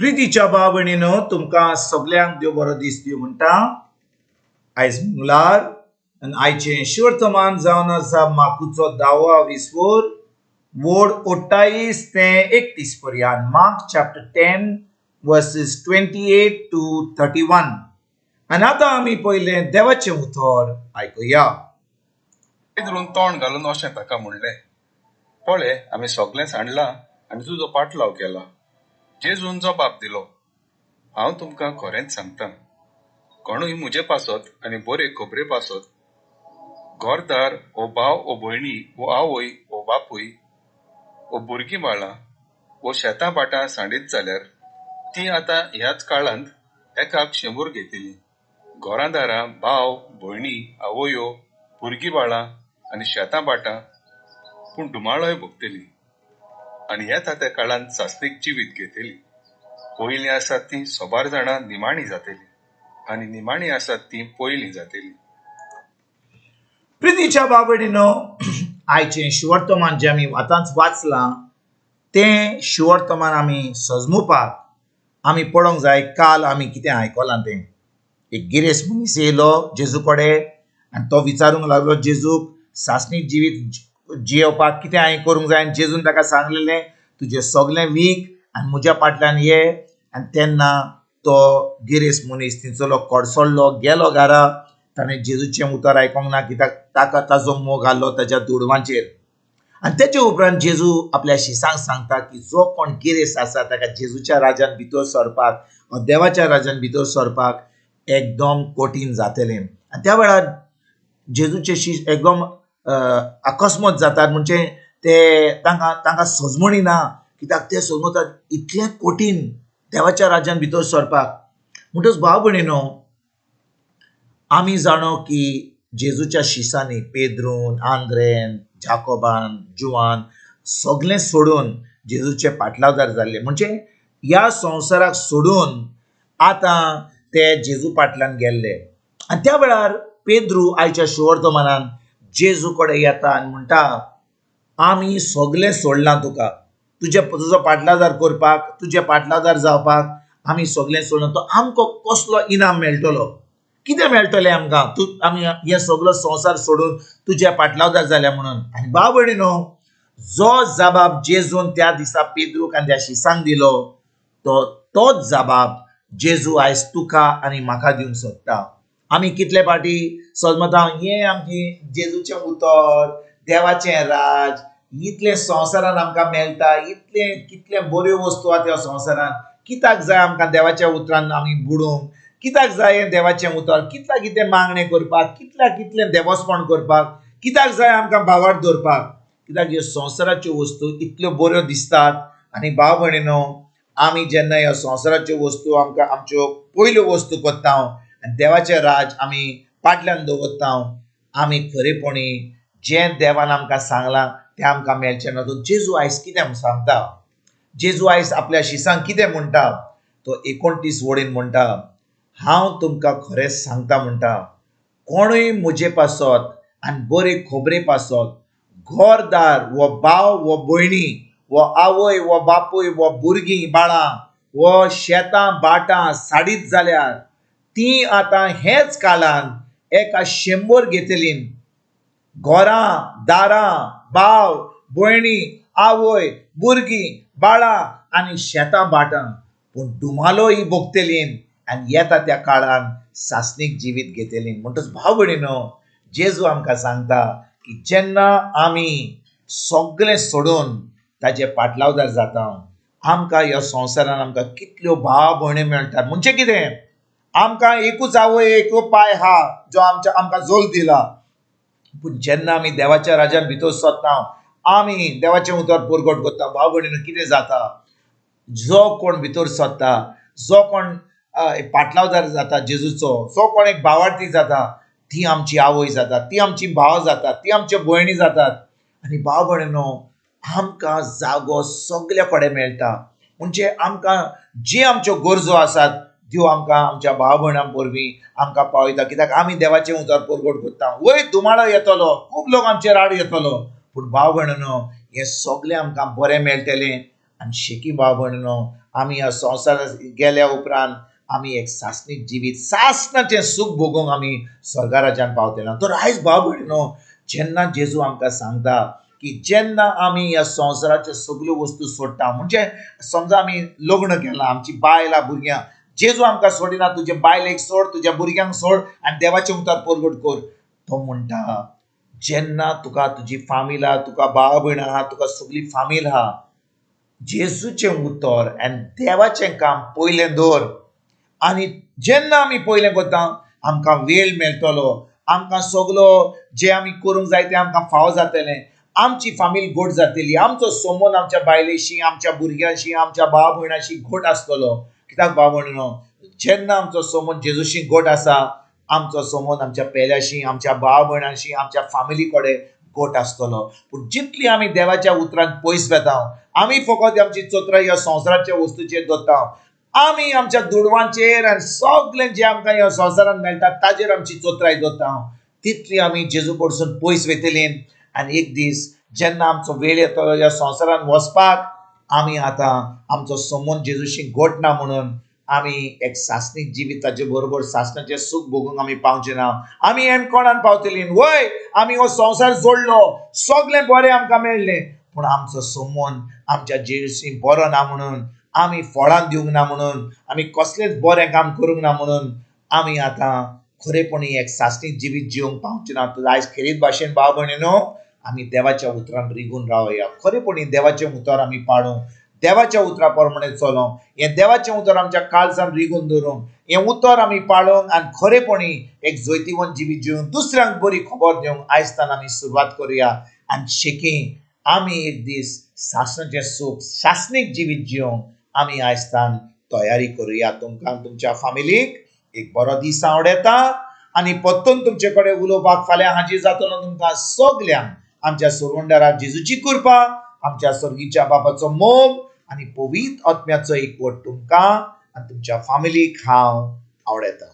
प्रितीच्या भाव-भयणीनो, तुमकां सगळ्यांक देव बरो दीस दिवं म्हणटा. आयज मंगळार आनी आयचें शिवर्तमान जावन आसा माकूचो 10वा विसवोर, वोड 28 ते 31 पर्यंत. Mark chapter 10 versus 28 to 31. आनी आतां आमी पयलें देवाचें उतर आयकुया. पेद्रून तोंड घालून अशें ताका म्हणलें, पळय, आमी सगळें सांडलां आनी तुजो पाटलाव केला. जेजून जबाब दिलो, हांव तुमकां खरेंच सांगतां, कोणूय म्हजे पासत आनी बरे खबरे पासत घरदार वो भाव वो भयणी वो आवय वो बापूय वो भुरगीं बाळां वो शेतां बाटां सांडीत जाल्यार ती आतां ह्याच काळांत एकाक 100 घेतली. घरादारां, भाव भयणी, आवयो, भुरगीं बाळां आनी शेतां बाटां पूण धुमाळय भोगतली. आनी येता त्या काळांत सासणीक जिवीत घेतली. पयलीं आसात ती 100 जाणां निमाणी जातली आनी निमाणी आसात ती पयलीं जातली. प्रितीच्या भाव-भयणीनो, आयचें शिवर्तमान जें आमी आतांच वाचलां तें शिवर्तमान आमी सजमुपाक आमी पळोवंक जाय. काल आमी कितें आयकलां तें. एक गिरेस्त मनीस येयलो जेजू कडेन आनी तो विचारूंक लागलो जेजूक सासणीक जिवीत जियेवपाक कितें हांवें करूंक जाय. आनी जेजून ताका सांगलेलें, तुजें सगळें वीक आनी म्हज्या फाटल्यान ये. आनी तेन्ना तो गिरेस्त मनीस थिंयसरलो कडसडलो, गेलो घरा. ताणें जेजूचें उतर आयकोंक ना, कित्याक ताका ताजो मोग आसलो ताच्या दुडवांचेर. आनी तेचे उपरांत जेजू आपल्या शिसांक सांगता की जो कोण गिरेस्त आसा ताका जेजूच्या राज्यान भितर सरपाक, देवाच्या राज्यान भितर सरपाक एकदम कठीण जातलें. आनी त्या वेळार जेजूचे शिश्य एकदम अकस्मात जातात. म्हणजे ते तांकां सजमणी ना, कित्याक ते सजमतात इतलें कठीण देवाच्या राज्यान भितर सरपाक. म्हणटच भाव-भयणीनो, आमी जाणो की जेजूच्या शिसांनी पेद्रून, आंद्रेन, जाकोबान, जुवान सगळें सोडून जेजूचे पाटलावदार जाल्ले. म्हणजे ह्या संवसाराक सोडून आतां ते जेजू फाटल्यान गेल्ले. आनी त्या वेळार पेद्रू आयच्या शिवर्तमानान जेजू कडेन येता आनी म्हणटा, आमी सगळें सोडलां तुका, तुजो पाटलावदार करपाक, तुजे पाटलावदार जावपाक आमी सगळें सोडलां. तो आमकां कसलो इनाम मेळटलो, कितें मेळटलें आमकां, आमी हे सगळो संवसार सोडून तुजे पाटलावदार जाल्या म्हणून. आनी भाव-भयणीनो, जो जबाब जेजून त्या दिसा पेद्रूक आनी त्या शिसांक दिलो, तोच जबाब जेजू आयज तुका आनी म्हाका दिवंक सोदता. आमी कितले फाटी सजमता, हें आमची जेजूचें उतर, देवाचें राज, इतलें संवसारान आमकां मेळटा, कितले बऱ्यो वस्तू आहा त्या संवसारान, कित्याक जाय आमकां देवाच्या उतरान आमी बुडूंक, कित्याक जाय हें देवाचें उतर, कितें मागणें करपाक, कितलें देवस्पण करपाक, कित्याक जाय आमकां भावार्थ दवरपाक, कित्याक ह्यो संवसाराच्यो वस्तू इतल्यो बऱ्यो दिसतात. आनी भाव-भयणीनो, आमी जेन्ना ह्या संवसाराच्यो वस्तू आमच्यो पयल्यो वस्तू कोत्ता आनी देवाचें राज आमी फाटल्यान दवरता, आमी खरेपणी जें देवान आमकां सांगलां तें आमकां मेळचें ना. तो जेजू आयज कितें सांगता, जेजू आयज आपल्या शिसांक कितें म्हणटा, तो 29 वडीन म्हणटा, हांव तुमकां खरेंच सांगता म्हणटा, कोणूय म्हजे पासत आनी बरे खबरे पासत घरदार वो भाव वो भयणी वो आवय वो बापूय वो भुरगीं बाळां वो शेतां बाटां साडीत जाल्यार ती आतां हेच काळान एका 100 घेतलीं. घरां दारां, भाव भयणी, आवय, भुरगीं बाळां आनी शेतां बाटां पूण धुमालो ही भोगतलीं. आनी येता त्या काळान सासणीक जिवीत घेतलीं. म्हणटच भाव-भयणीनो, जेजू आमकां सांगता की जेन्ना आमी सगळें सोडून ताजे पाटलावदार जाता, आमकां ह्या संवसारान आमकां कितल्यो भाव भयण्यो मेळटात. म्हणजे कितें, आमकां एकूच आवय एकूच पाय हा जो आमकां जोल दिला. पूण जेन्ना आमी देवाच्या राज्यान भितर सरता, आमी देवाचें उतर परगट करता. भाव-भयणीनो, कितें जाता, जो कोण भितर सरता, जो कोण पाटलावदार जाता जेजूचो, जो कोण एक भावार्थी जाता, ती आमची आवय जाता, ती आमची भाव जाता, ती आमच्यो भयणी जातात. आनी भाव-भयणीनो, आमकां जागो सगळे कडेन मेळटा. म्हणजे आमकां जे आमच्यो गरजो आसात त्यो आमकां आमच्या भाव भयणां परबीं आमकां पावयता. कित्याक आमी देवाचें उतर परगट करता. वयर धुमाळो येतलो, खूब लोक आमचेर आड येतलो, पूण भाव भयणीनो, हें सगळें आमकां बरें मेळटलें आनी शेकी भाव भयणीनो, आमी ह्या संवसारांत गेल्या उपरांत आमी एक सासणीक जिवीत सासणाचें सूख भोगूंक आमी स्वर्गा राज्यांत पावतले. तर आयज भाव भयणीनो, जेन्ना जेजू आमकां सांगता की जेन्ना आमी ह्या संवसाराच्यो सगल्यो वस्तू सोडटा, म्हणजे समजा आमी लग्न केलां, आमची बायलां भुरग्यां, जेजू आमकां सोडिना, तुजे बायलेक सोड, तुज्या भुरग्यांक सोड आनी देवाचें उतर परगट कर. तो म्हणटा जेन्ना तुका तुजी फामील आहा, तुका भाव भयण आहा, तुका सगळी फामील आहा, जेजूचें उतर आनी देवाचें काम पयलें दवर. आनी जेन्ना आमी पयलें करता, आमकां वेळ मेळटलो, आमकां सगलो जें आमी करूंक जाय तें आमकां फाव जातलें, आमची फामील घोट जातली, आमचो संबंद आमच्या बायलेशी, आमच्या भुरग्यांशी, आमच्या भाव भयणाशी घोट आसतलो. कित्याक भाव भयणीनो, जेन्ना आमचो संबंद जेजूशी घोट आसा, आमचो संबंद आमच्या पेल्याशी, आमच्या भाव भयणांशी, आमच्या फामिली कडेन घोट आसतलो. पूण जितली आमी देवाच्या उतरांत पयस वेता, आमी फकत आमची चोत्राय ह्या संवसाराच्या वस्तूचेर दवरता, आमी आमच्या दुडवांचेर आनी सगळें जें आमकां ह्या संवसारांत मेळटा ताचेर आमची चोत्राय दवरता, तितली आमी जेजू कडसून पयस वेतलीं. आनी एक दीस जेन्ना आमचो वेळ येतलो ह्या संवसारांत वचपाक, आमी आतां आमचो संबंद जेजूशी घोट ना म्हणून आमी एक सासणीक जिविताचे बरोबर सासणाचें सूख भोगूंक आमी पावचे ना. आमी हें कोणान पावतलीं? वय, आमी हो संवसार जोडलो, सगळें बरें आमकां मेळ्ळें, पूण आमचो संबंद आमच्या जेजूशी बरो ना म्हणून, आमी फळां दिवंक ना म्हणून, आमी कसलेंच बरें काम करूंक ना म्हणून आमी आतां खरेपणी एक सासणीक जिवीत जिवंक पावचे ना. तर आयज खेरीत भाशेन भाव भयणीनो, आमी देवाच्या उतरान रिगून रावया, खरेपणी देवाचें उतर आमी पाळूं, देवाच्या उतरा प्रमाणे चलोवंक, हें देवाचें उतर आमच्या काळजान रिगून दवरूंक, हें उतर आमी पाळूंक आनी खरेपणी एक जैतिवंत जिवीत जिवंक, दुसऱ्यांक बरी खबर दिवंक आयजतान आमी सुरवात करुया. आनी शेकी आमी एक दीस सासणाचें सूख, सासणीक जिवीत जिवंक आमी आयजतान तयारी करुया. तुमकां तुमच्या फामिलीक एक बरो दीस आवडेता आनी परतून तुमचे कडेन उलोवपाक फाल्यां हाजीर जातलो तुमकां सगल्यांक. आमच्या सुरवंडरा जेजूची कृपा, आमच्या सर्गीच्या बापाचो मोग आनी पवित्र आत्म्याचो एकवट तुमकां आनी तुमच्या फामिलीक हांव आवडयता.